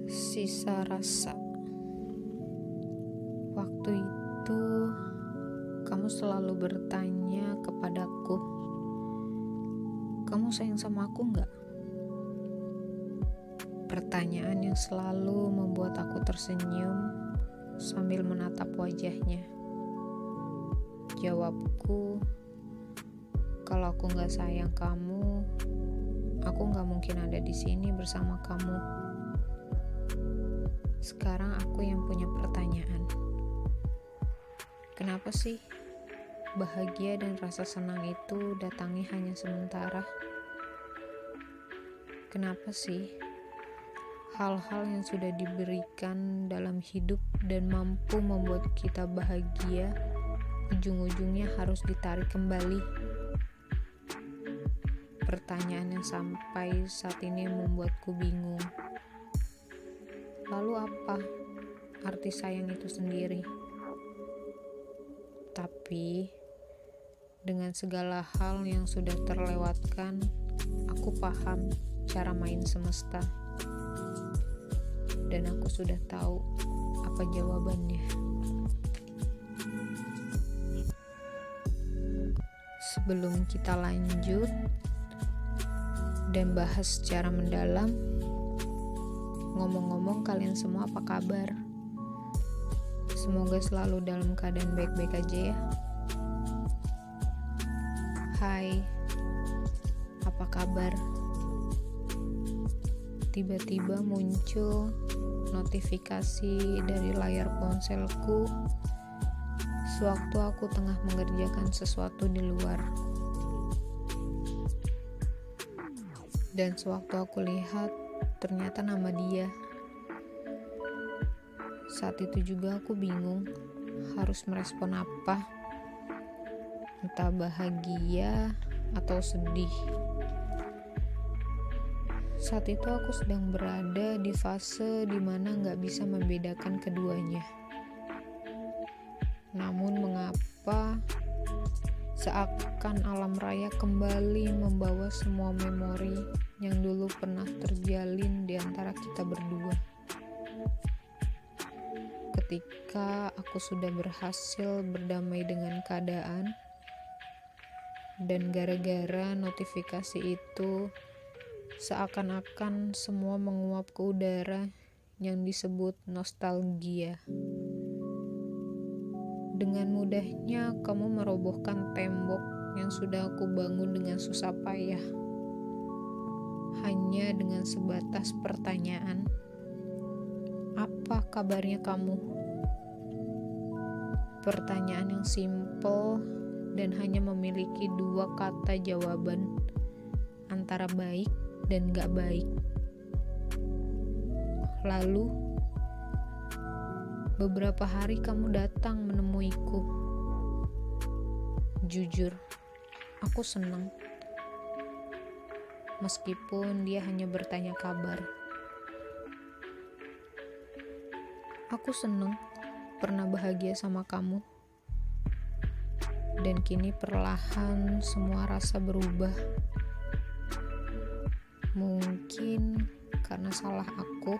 Sisa rasa. Waktu itu kamu selalu bertanya kepadaku, kamu sayang sama aku gak? Pertanyaan yang selalu membuat aku tersenyum sambil menatap wajahnya. Jawabku, kalau aku gak sayang kamu, aku gak mungkin ada di sini bersama kamu. Sekarang aku yang punya pertanyaan. Kenapa sih bahagia dan rasa senang itu datangnya hanya sementara? Kenapa sih hal-hal yang sudah diberikan dalam hidup dan mampu membuat kita bahagia, ujung-ujungnya harus ditarik kembali? Pertanyaan yang sampai saat ini membuatku bingung. Lalu apa arti sayang itu sendiri? Tapi dengan segala hal yang sudah terlewatkan, aku paham cara main semesta. Dan aku sudah tahu apa jawabannya. Sebelum kita lanjut dan bahas secara mendalam, ngomong-ngomong, kalian semua apa kabar? Semoga selalu dalam keadaan baik-baik aja ya. Hai, apa kabar? Tiba-tiba muncul notifikasi dari layar ponselku sewaktu aku tengah mengerjakan sesuatu di luar. Dan sewaktu aku lihat, ternyata nama dia. Saat itu juga aku bingung harus merespon apa, entah bahagia atau sedih. Saat itu aku sedang berada di fase dimana gak bisa membedakan keduanya. Namun mengapa seakan alam raya kembali membawa semua memori yang dulu pernah terjalin di antara kita berdua. Ketika aku sudah berhasil berdamai dengan keadaan, dan gara-gara notifikasi itu, seakan-akan semua menguap ke udara yang disebut nostalgia. Dengan mudahnya kamu merobohkan tembok yang sudah aku bangun dengan susah payah. Hanya dengan sebatas pertanyaan, apa kabarnya kamu? Pertanyaan yang simpel dan hanya memiliki dua kata jawaban, antara baik dan gak baik. Lalu, beberapa hari kamu datang menemuiku. Jujur, aku senang. Meskipun dia hanya bertanya kabar. Aku senang pernah bahagia sama kamu. Dan kini perlahan semua rasa berubah. Mungkin karena salah aku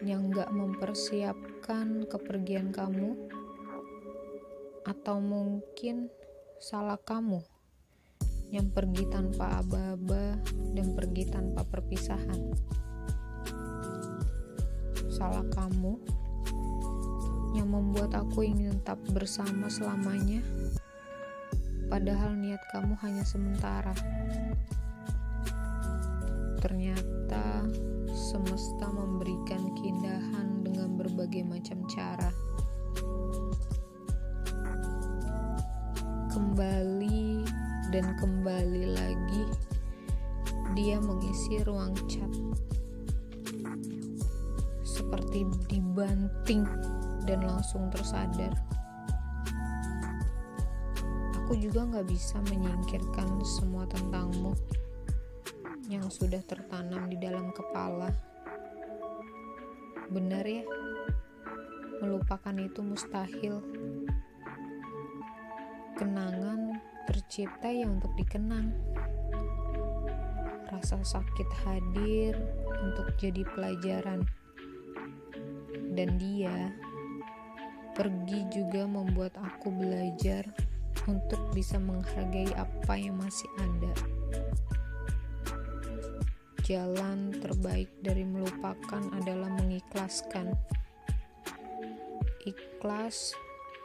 yang gak mempersiapkan kepergian kamu, atau mungkin salah kamu yang pergi tanpa aba-aba dan pergi tanpa perpisahan. Salah kamu yang membuat aku ingin tetap bersama selamanya, padahal niat kamu hanya sementara. Ternyata semesta memberikan keindahan dengan berbagai macam cara. Kembali dan kembali lagi, dia mengisi ruang chat. Seperti dibanting dan langsung tersadar. Aku juga gak bisa menyingkirkan semua tentangmu yang sudah tertanam di dalam kepala. Benar ya, melupakan itu mustahil. Kenangan tercipta ya untuk dikenang. rasa sakit hadir untuk jadi pelajaran. Dan dia pergi juga membuat aku belajar untuk bisa menghargai apa yang masih ada. Jalan terbaik dari melupakan adalah mengikhlaskan. Ikhlas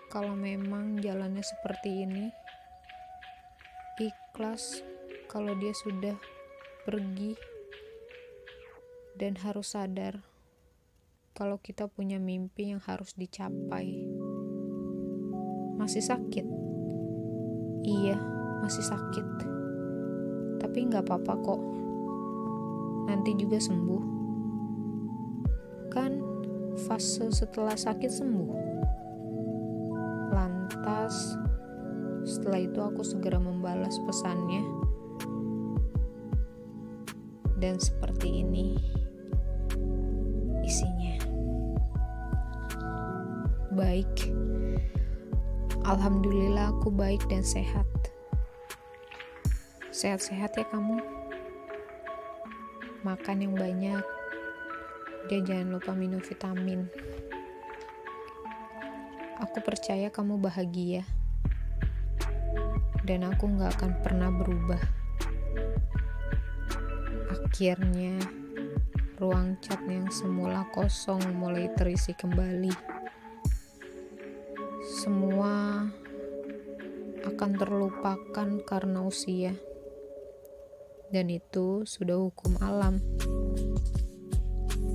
kalau memang jalannya seperti ini. Ikhlas kalau dia sudah pergi, dan harus sadar kalau kita punya mimpi yang harus dicapai. Masih sakit? Iya, masih sakit. Tapi gak apa-apa kok. Nanti juga sembuh. Kan fase setelah sakit sembuh. Lantas, setelah itu aku segera membalas pesannya. Dan seperti ini isinya. Baik. Alhamdulillah aku baik dan sehat. Sehat-sehat ya kamu. Makan yang banyak. Dan jangan lupa minum vitamin. Aku percaya kamu bahagia. Dan aku gak akan pernah berubah. Akhirnya, ruang chat yang semula kosong mulai terisi kembali. Semua akan terlupakan karena usia. Dan itu sudah hukum alam.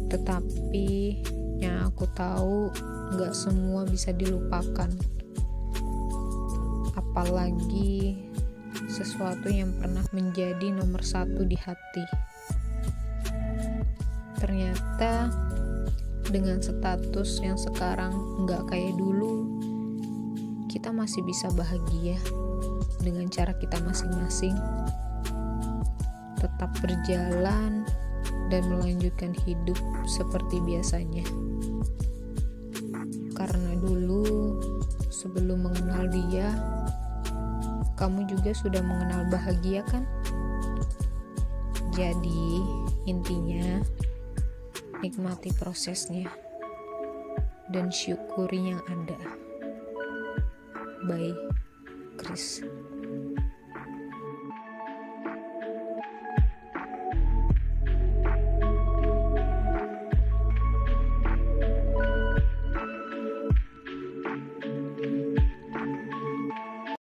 Tetapi yang aku tahu gak semua bisa dilupakan. Apalagi sesuatu yang pernah menjadi nomor satu di hati. Ternyata dengan status yang sekarang gak kayak dulu, kita masih bisa bahagia dengan cara kita masing-masing. Tetap berjalan dan melanjutkan hidup seperti biasanya. Karena dulu sebelum mengenal dia, kamu juga sudah mengenal bahagia kan? Jadi intinya, nikmati prosesnya dan syukuri yang ada. Bye, Chris.